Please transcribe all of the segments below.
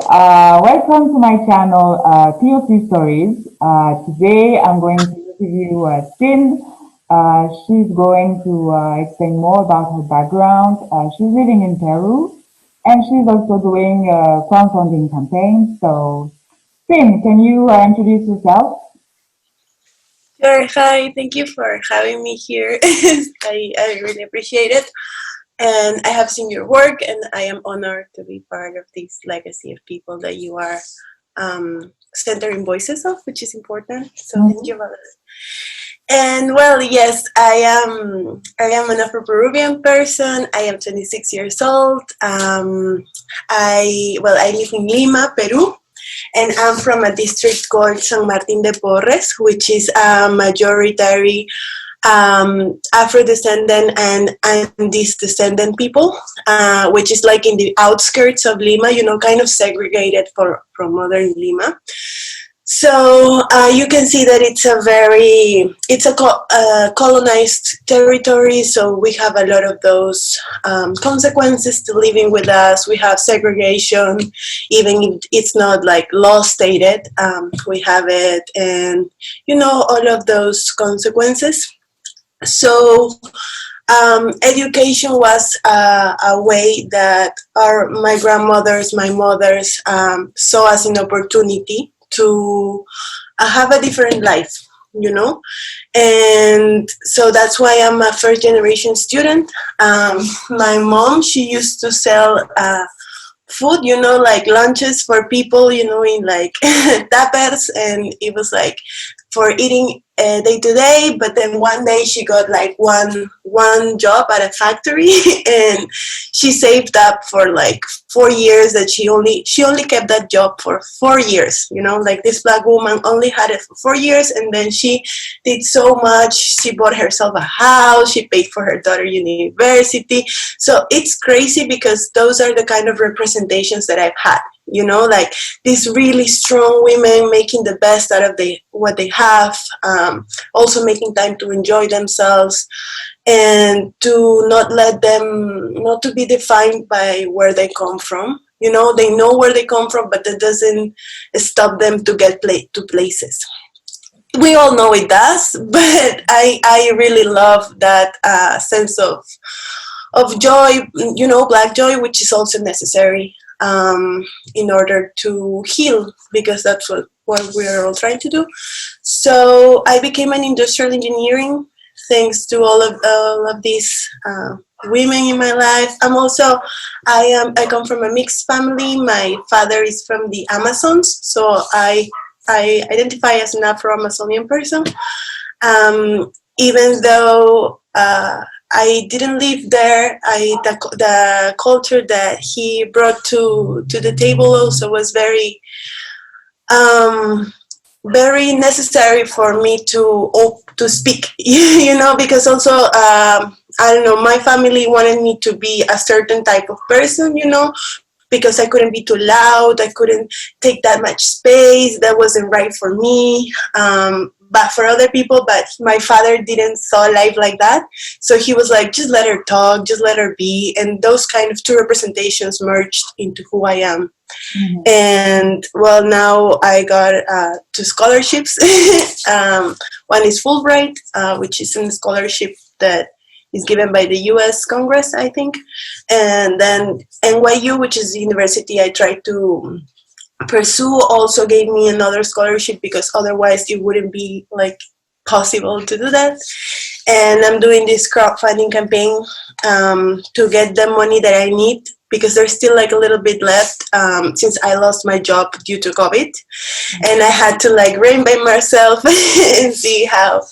Welcome to my channel, TOT Stories. Today I'm going to interview Sin. She's going to explain more about her background. She's living in Peru, and she's also doing a crowdfunding campaign. So, Sin, can you introduce yourself? Sure. Hi. Thank you for having me here. I really appreciate it. And I have seen your work, and I am honored to be part of this legacy of people that you are centering voices of, which is important. So thank you about it. And well, yes, I am an Afro-Peruvian person. I am 26 years old. I live in Lima, Peru, and I'm from a district called San Martín de Porres, which is a majority Afro-descendant and Andes descendant people, which is like in the outskirts of Lima, kind of segregated from modern Lima. So you can see that it's a colonized territory, so we have a lot of those consequences to living with us. We have segregation, even if it's not like law stated, we have it, and all of those consequences. So education was a way that my grandmothers, my mothers saw as an opportunity to have a different life, and so that's why I'm a first generation student. My mom, she used to sell food, like lunches for people, in like tappers, and it was like for eating day to day. But then one day she got like one job at a factory, and she saved up for like 4 years. That she only kept that job for 4 years. Like this Black woman only had it for 4 years, and then she did so much. She bought herself a house. She paid for her daughter university. So it's crazy because those are the kind of representations that I've had. Like these really strong women making the best out of what they have, also making time to enjoy themselves, and to not to be defined by where they come from. They know where they come from, but that doesn't stop them to get to places. We all know it does, but I really love that sense of joy, Black joy, which is also necessary in order to heal, because that's what we're all trying to do. So I became an industrial engineering thanks to all of these women in my life. I come from a mixed family. My father is from the Amazons, so I identify as an Afro-Amazonian person. Even though I didn't live there, the culture that he brought to the table also was very very necessary for me to speak, because also I don't know, my family wanted me to be a certain type of person, because I couldn't be too loud, I couldn't take that much space, that wasn't right for me. But for other people, but my father didn't saw life like that. So he was like, just let her talk, just let her be. And those kind of two representations merged into who I am. Mm-hmm. And well, now I got 2 scholarships. One is Fulbright, which is a scholarship that is given by the US Congress, I think. And then NYU, which is the university I tried to pursue, also gave me another scholarship, because otherwise it wouldn't be like possible to do that. And I'm doing this crowdfunding campaign to get the money that I need, because there's still like a little bit left, since I lost my job due to COVID, and I had to like reinvent myself and see how.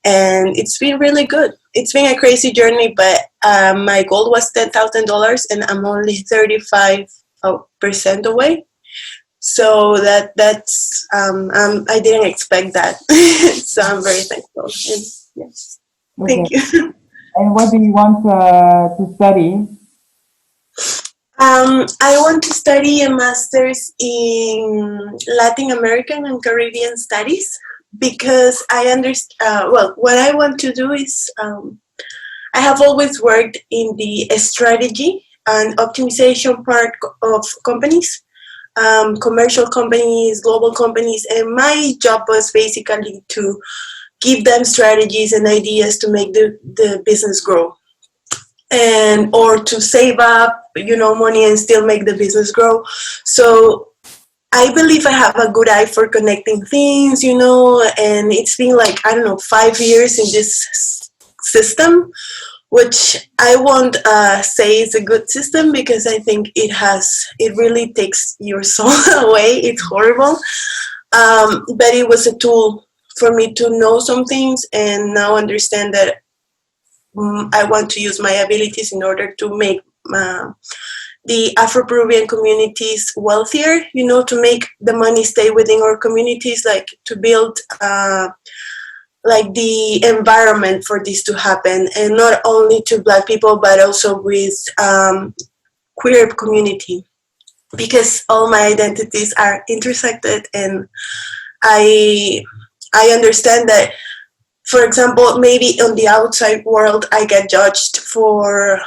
And it's been really good. It's been a crazy journey, but my goal was $10,000, and I'm only 35% away. So that's I didn't expect that. So I'm very thankful. And, yes, okay. Thank you. And what do you want to study? I want to study a master's in Latin American and Caribbean studies, because I understand. Well, what I want to do is I have always worked in the strategy and optimization part of companies. commercial companies, global companies, and my job was basically to give them strategies and ideas to make the business grow, and or to save up, money and still make the business grow. So I believe I have a good eye for connecting things, and it's been like, I don't know, 5 years in this system, which I won't say is a good system, because I think it really takes your soul away. It's horrible. But it was a tool for me to know some things and now understand that I want to use my abilities in order to make the Afro-Peruvian communities wealthier, to make the money stay within our communities, like to build like the environment for this to happen, and not only to Black people, but also with queer community, because all my identities are intersected, and I I understand that, for example, maybe on the outside world, I get judged for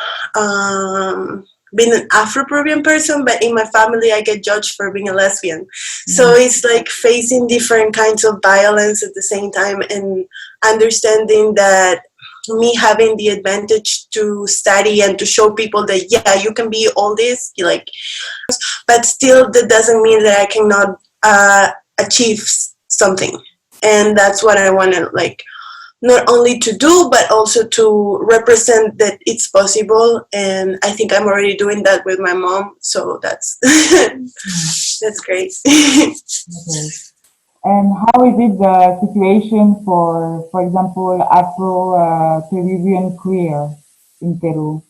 being an Afro-Peruvian person, but in my family, I get judged for being a lesbian. So it's like facing different kinds of violence at the same time, and understanding that me having the advantage to study and to show people that, yeah, you can be all this, like, but still that doesn't mean that I cannot achieve something. And that's what I want to, like, not only to do, but also to represent that it's possible. And I think I'm already doing that with my mom. So that's that's great. Okay. And how is it the situation for example, Afro-Peruvian queer in Peru?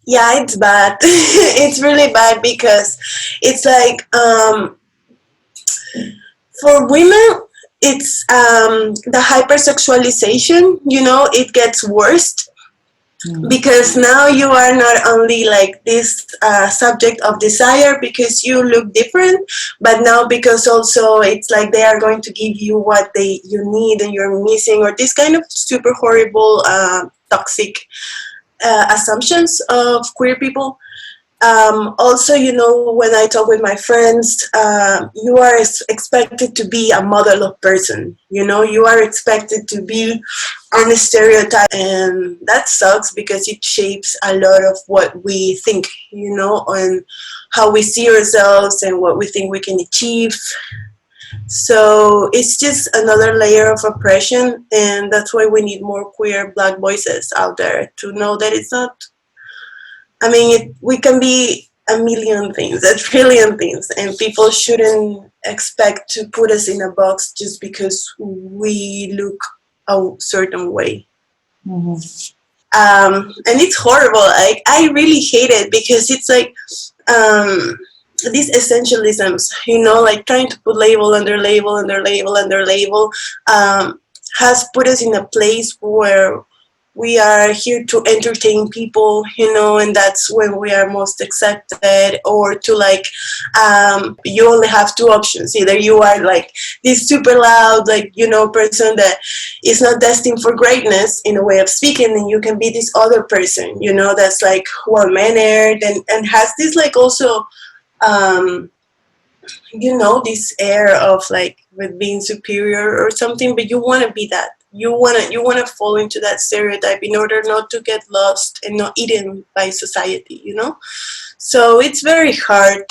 Yeah, it's bad. It's really bad, because it's like, for women, it's the hypersexualization, it gets worse, because now you are not only like this subject of desire because you look different, but now because also it's like they are going to give you what you need and you're missing, or this kind of super horrible toxic assumptions of queer people. Also, when I talk with my friends, you are expected to be a model of person. You are expected to be on a stereotype, and that sucks, because it shapes a lot of what we think, on how we see ourselves and what we think we can achieve. So it's just another layer of oppression, and that's why we need more queer Black voices out there to know that it's not. I mean, we can be a million things, a trillion things, and people shouldn't expect to put us in a box just because we look a certain way. And it's horrible. I really hate it, because it's like these essentialisms, like trying to put label under label under label under label, has put us in a place where we are here to entertain people, and that's when we are most accepted. Or to, like, you only have two options. Either you are like this super loud, like, person that is not destined for greatness, in a way of speaking, and you can be this other person, that's like well-mannered, and has this, like, also this air of, like, with being superior or something, but you want to be that. You want to fall into that stereotype in order not to get lost and not eaten by society, So it's very hard.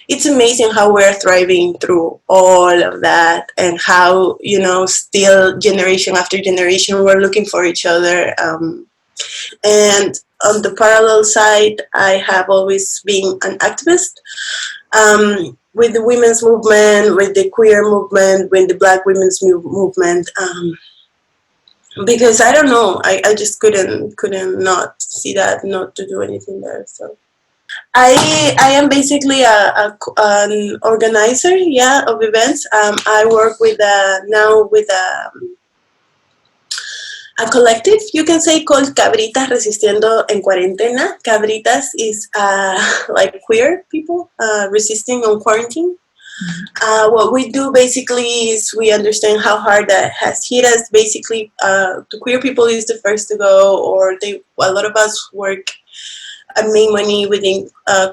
It's amazing how we're thriving through all of that, and how, still generation after generation, we're looking for each other. And on the parallel side, I have always been an activist. With the women's movement, with the queer movement, with the Black women's movement, because I don't know, I just couldn't not see that, not to do anything there. So I am basically an organizer, of events. I work with now with a collective, you can say, called Cabritas Resistiendo en Cuarentena. Cabritas is like queer people resisting on quarantine. What we do basically is we understand how hard that has hit us. Basically, the queer people is the first to go, or a lot of us work make money within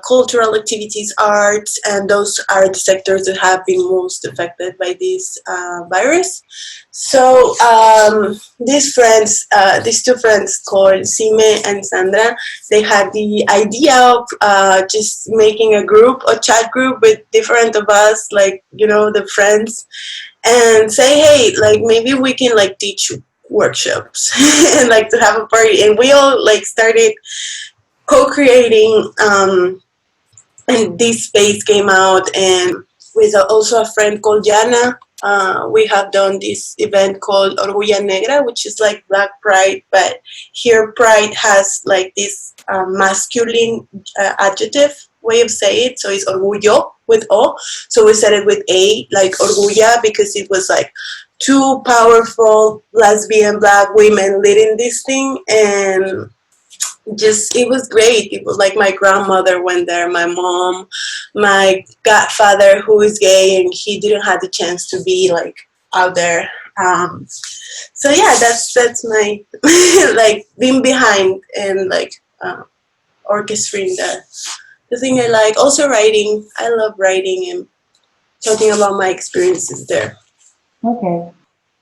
cultural activities, arts, and those are the sectors that have been most affected by this virus. So these two friends called Sime and Sandra, they had the idea of just making a chat group with different of us, like the friends, and say, hey, like maybe we can like teach workshops and like to have a party, and we all like started co-creating, and this space came out, and with also a friend called Jana, we have done this event called Orgullo Negra, which is like Black Pride, but here Pride has like this masculine adjective way of saying it, so it's Orgullo with O, so we said it with A, like Orgulla, because it was like two powerful lesbian Black women leading this thing, and just it was great. It was like my grandmother went there, my mom, my godfather who is gay and he didn't have the chance to be like out there. So yeah, that's my like being behind and like orchestrating the thing I like. Also writing. I love writing and talking about my experiences there. Okay.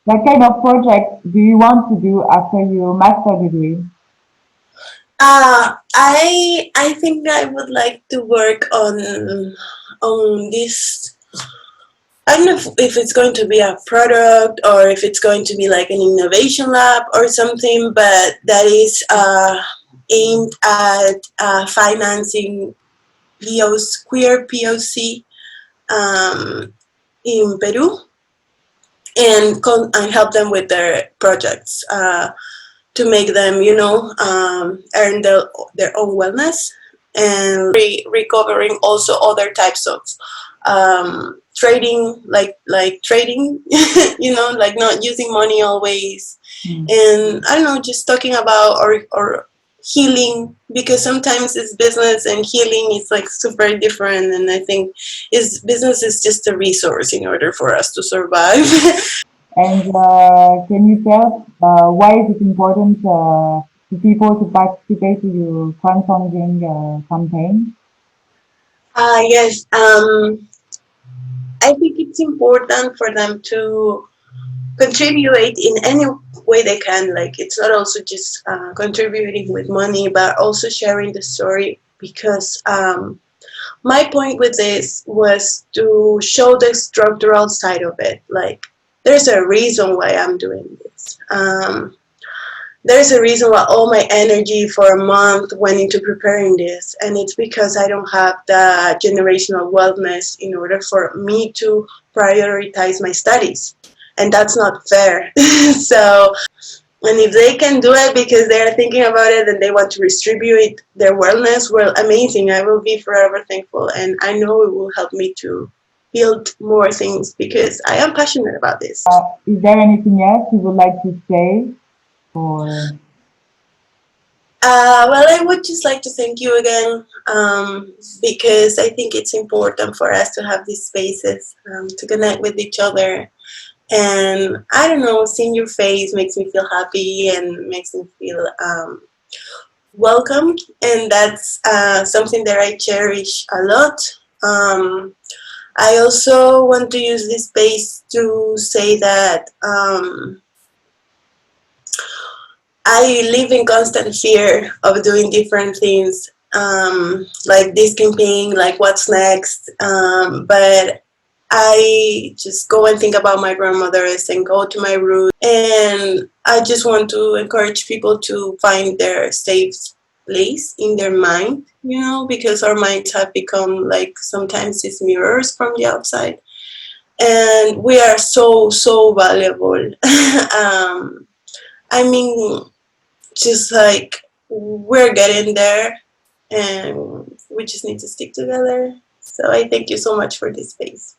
What kind of project do you want to do after your master degree? I think I would like to work on this. I don't know if it's going to be a product or if it's going to be like an innovation lab or something, but that is aimed at financing queer POC in Peru, and help them with their projects. To make them, earn their own wellness, and recovering also other types of trading, like trading, like not using money always, Mm. and I don't know, just talking about or healing, because sometimes it's business and healing is like super different, and I think business is just a resource in order for us to survive. And can you tell why is it important to people to participate to your crowdfunding campaign? Yes. I think it's important for them to contribute in any way they can. Like, it's not also just contributing with money, but also sharing the story. Because my point with this was to show the structural side of it. Like, there's a reason why I'm doing this. There's a reason why all my energy for a month went into preparing this, and it's because I don't have the generational wellness in order for me to prioritize my studies, and that's not fair. So, and if they can do it because they're thinking about it and they want to distribute their wellness, well, amazing. I will be forever thankful, and I know it will help me to build more things because I am passionate about this. Is there anything else you would like to say? Or Well, I would just like to thank you again, because I think it's important for us to have these spaces, to connect with each other. And I don't know, seeing your face makes me feel happy and makes me feel welcomed. And that's something that I cherish a lot. I also want to use this space to say that I live in constant fear of doing different things, like this campaign, like what's next. But I just go and think about my grandmothers and go to my roots. And I just want to encourage people to find their safe place in their mind, because our minds have become like sometimes it's mirrors from the outside. And we are so, so valuable. I mean, just like we're getting there, and we just need to stick together. So I thank you so much for this space.